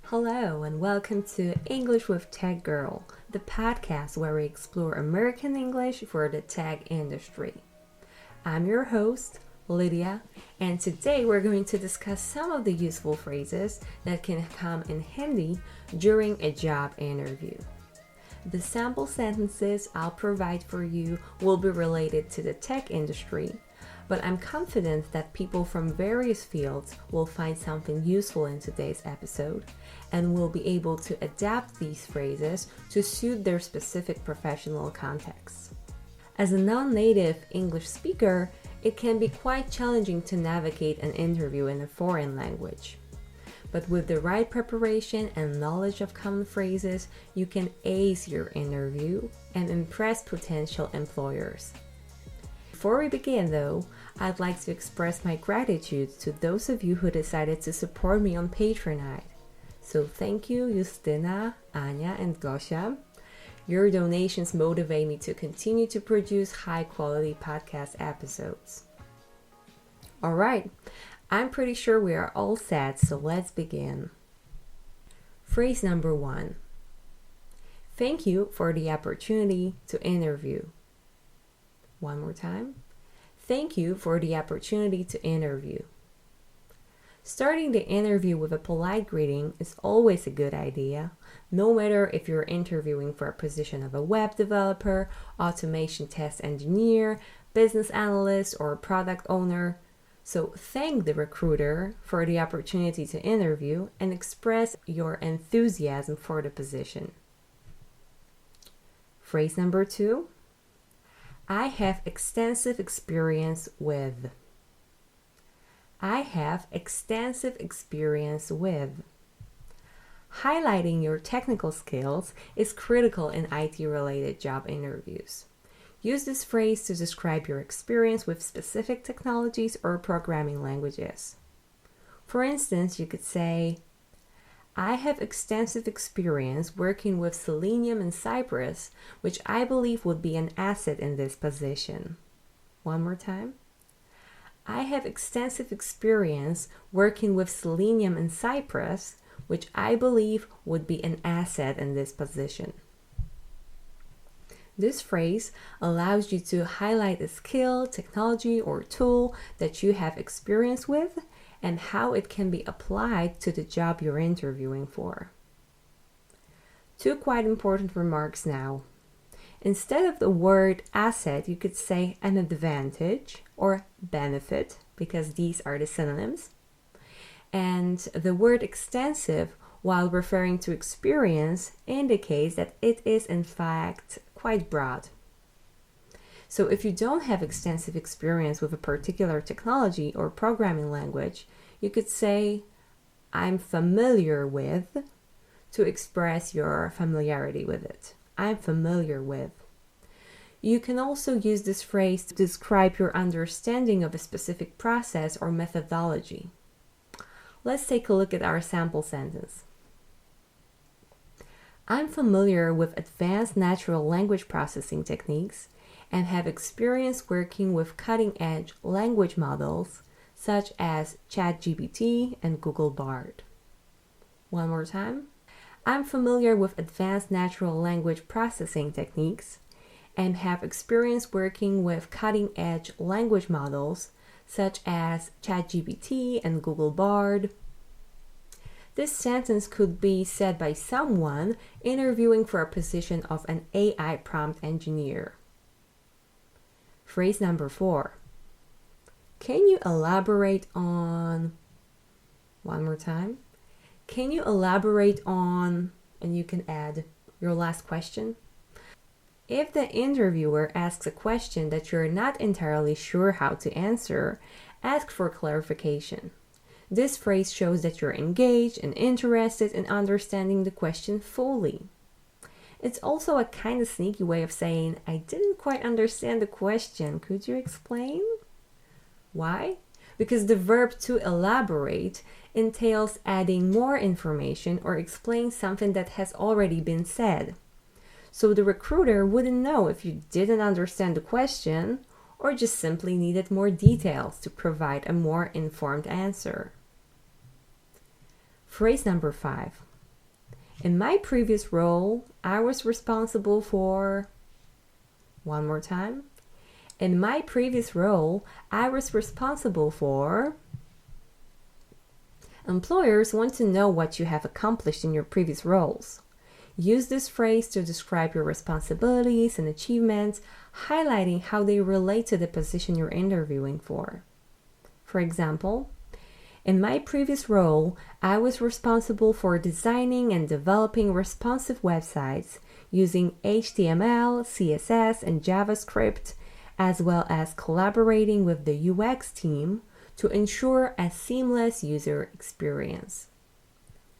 Hello and welcome to English with Tech Girl, the podcast where we explore American English for the tech industry. I'm your host, Lydia, and today we're going to discuss some of the useful phrases that can come in handy during a job interview. The sample sentences I'll provide for you will be related to the tech industry, but I'm confident that people from various fields will find something useful in today's episode and will be able to adapt these phrases to suit their specific professional context. As a non-native English speaker, it can be quite challenging to navigate an interview in a foreign language. But with the right preparation and knowledge of common phrases, you can ace your interview and impress potential employers. Before we begin though, I'd like to express my gratitude to those of you who decided to support me on Patreon. So thank you, Justina, Anya, and Gosia. Your donations motivate me to continue to produce high-quality podcast episodes. Alright, I'm pretty sure we are all set, so let's begin. Phrase number 1. Thank you for the opportunity to interview. One more time. Thank you for the opportunity to interview. Starting the interview with a polite greeting is always a good idea, no matter if you're interviewing for a position of a web developer, automation test engineer, business analyst, or product owner. So thank the recruiter for the opportunity to interview and express your enthusiasm for the position. Phrase number 2. I have extensive experience with. I have extensive experience with. Highlighting your technical skills is critical in IT-related job interviews. Use this phrase to describe your experience with specific technologies or programming languages. For instance, you could say, I have extensive experience working with Selenium and Cypress, which I believe would be an asset in this position. One more time. I have extensive experience working with Selenium and Cypress, which I believe would be an asset in this position. This phrase allows you to highlight a skill, technology, or tool that you have experience with and how it can be applied to the job you're interviewing for. 2 quite important remarks now. Instead of the word asset, you could say an advantage or benefit, because these are the synonyms. And the word extensive, while referring to experience, indicates that it is in fact quite broad. So if you don't have extensive experience with a particular technology or programming language, you could say, I'm familiar with, to express your familiarity with it. I'm familiar with. You can also use this phrase to describe your understanding of a specific process or methodology. Let's take a look at our sample sentence. I'm familiar with advanced natural language processing techniques and have experience working with cutting-edge language models such as ChatGPT and Google Bard. One more time. I'm familiar with advanced natural language processing techniques and have experience working with cutting-edge language models such as ChatGPT and Google Bard. This sentence could be said by someone interviewing for a position of an AI prompt engineer. Phrase number 4. Can you elaborate on? One more time. Can you elaborate on? And you can add your last question. If the interviewer asks a question that you're not entirely sure how to answer, ask for clarification. This phrase shows that you're engaged and interested in understanding the question fully. It's also a kind of sneaky way of saying, I didn't quite understand the question. Could you explain? Why? Because the verb to elaborate entails adding more information or explain something that has already been said. So the recruiter wouldn't know if you didn't understand the question or just simply needed more details to provide a more informed answer. Phrase number 5. In my previous role, I was responsible for... One more time. In my previous role, I was responsible for... Employers want to know what you have accomplished in your previous roles. Use this phrase to describe your responsibilities and achievements, highlighting how they relate to the position you're interviewing for. For example, in my previous role, I was responsible for designing and developing responsive websites using HTML, CSS, and JavaScript, as well as collaborating with the UX team to ensure a seamless user experience.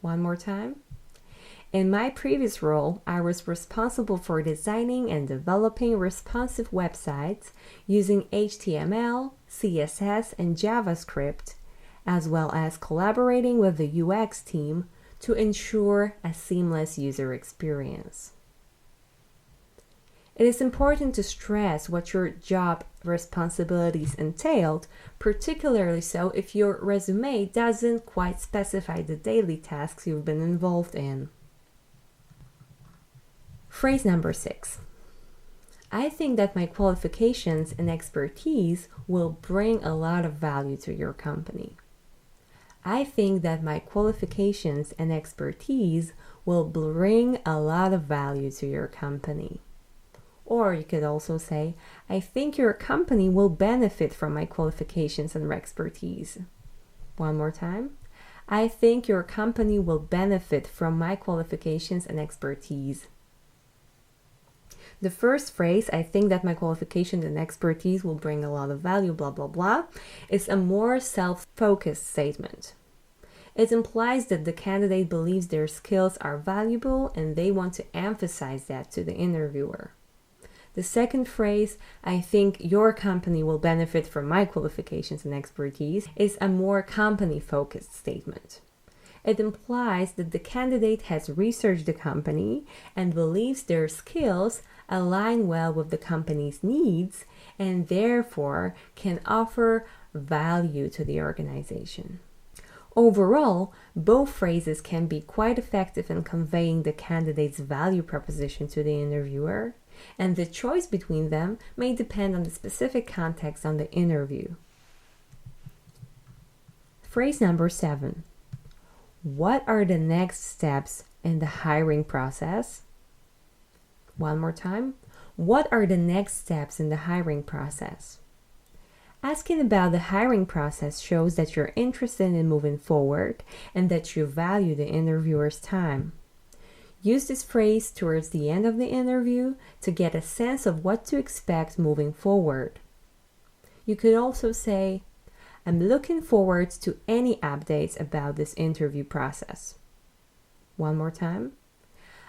One more time. In my previous role, I was responsible for designing and developing responsive websites using HTML, CSS, and JavaScript, as well as collaborating with the UX team to ensure a seamless user experience. It is important to stress what your job responsibilities entailed, particularly so if your resume doesn't quite specify the daily tasks you've been involved in. Phrase number 6. I think that my qualifications and expertise will bring a lot of value to your company. I think that my qualifications and expertise will bring a lot of value to your company. Or you could also say, I think your company will benefit from my qualifications and expertise. One more time. I think your company will benefit from my qualifications and expertise. The first phrase, I think that my qualifications and expertise will bring a lot of value, blah, blah, blah, is a more self-focused statement. It implies that the candidate believes their skills are valuable and they want to emphasize that to the interviewer. The second phrase, I think your company will benefit from my qualifications and expertise, is a more company-focused statement. It implies that the candidate has researched the company and believes their skills align well with the company's needs and therefore can offer value to the organization. Overall, both phrases can be quite effective in conveying the candidate's value proposition to the interviewer, and the choice between them may depend on the specific context on the interview. Phrase number 7. What are the next steps in the hiring process? One more time. What are the next steps in the hiring process? Asking about the hiring process shows that you're interested in moving forward and that you value the interviewer's time. Use this phrase towards the end of the interview to get a sense of what to expect moving forward. You could also say, I'm looking forward to any updates about this interview process. One more time.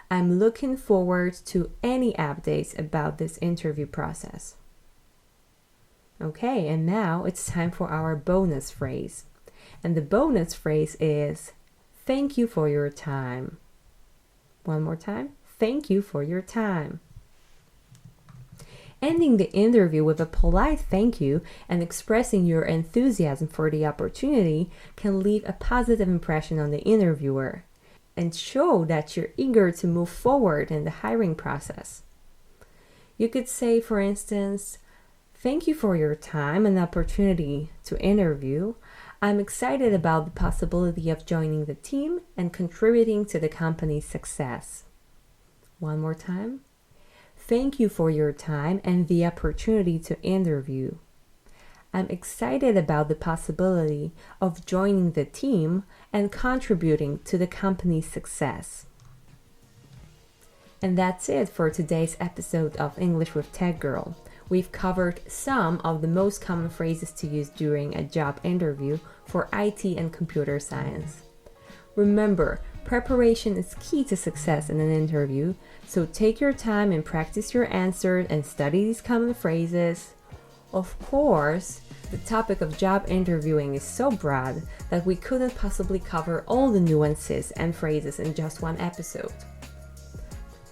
I'm looking forward to any updates about this interview process. Okay, and now it's time for our bonus phrase. And the bonus phrase is, thank you for your time. One more time. Thank you for your time. Ending the interview with a polite thank you and expressing your enthusiasm for the opportunity can leave a positive impression on the interviewer and show that you're eager to move forward in the hiring process. You could say, for instance, thank you for your time and opportunity to interview. I'm excited about the possibility of joining the team and contributing to the company's success. One more time. Thank you for your time and the opportunity to interview. I'm excited about the possibility of joining the team and contributing to the company's success. And that's it for today's episode of English with Tech Girl. We've covered some of the most common phrases to use during a job interview for IT and computer science. Remember, preparation is key to success in an interview, so take your time and practice your answers and study these common phrases. Of course, the topic of job interviewing is so broad that we couldn't possibly cover all the nuances and phrases in just one episode.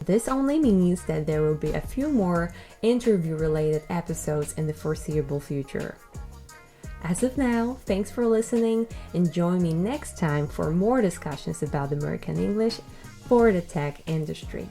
This only means that there will be a few more interview-related episodes in the foreseeable future. As of now, thanks for listening and join me next time for more discussions about American English for the tech industry.